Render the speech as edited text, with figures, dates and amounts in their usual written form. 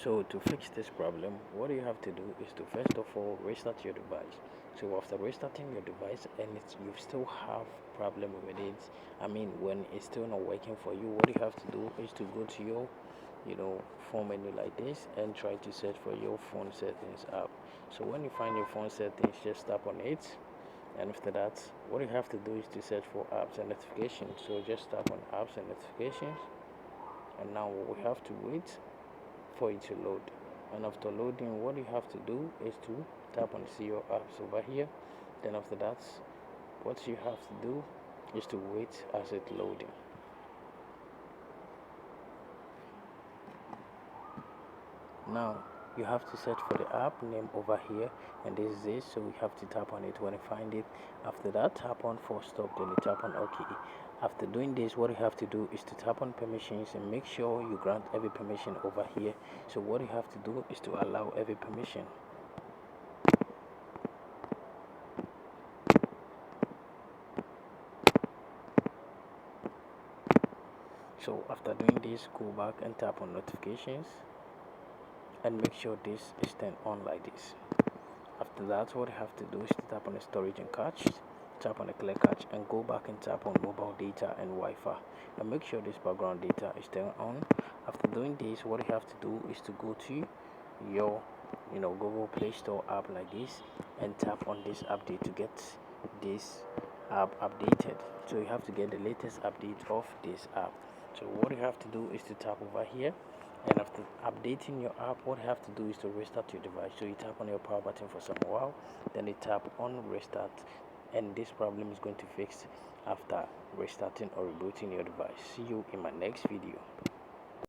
So to fix this problem, what you have to do is to first of all restart your device. So after restarting your device and you still have problem with it, I mean when it's still not working for you, what you have to do is to go to your phone menu like this and try to search for your phone settings app. So when you find your phone settings, just tap on it, and after that what you have to do is to search for apps and notifications. So just tap on apps and notifications, and now we have to wait for it to load. And after loading, what you have to do is to tap on see your apps over here. Then after that, what you have to do is to wait as it loading. Now you have to search for the app name over here, and this is it. So you have to tap on it when you find it. After that, tap on force stop, then you tap on OK. After doing this, what you have to do is to tap on permissions and make sure you grant every permission over here. So what you have to do is to allow every permission. So after doing this, go back and tap on notifications and make sure this is turned on like this. After that, what you have to do is to tap on the storage and cache, tap on the clear cache, and go back and tap on mobile data and Wi-Fi, and make sure this background data is turned on. After doing this, what you have to do is to go to your Google Play Store app like this and tap on this update to get this app updated. So you have to get the latest update of this app. So what you have to do is to tap over here, and after updating your app, what you have to do is to restart your device. So you tap on your power button for some while, then you tap on restart, and this problem is going to fix after restarting or rebooting your device. See you in my next video.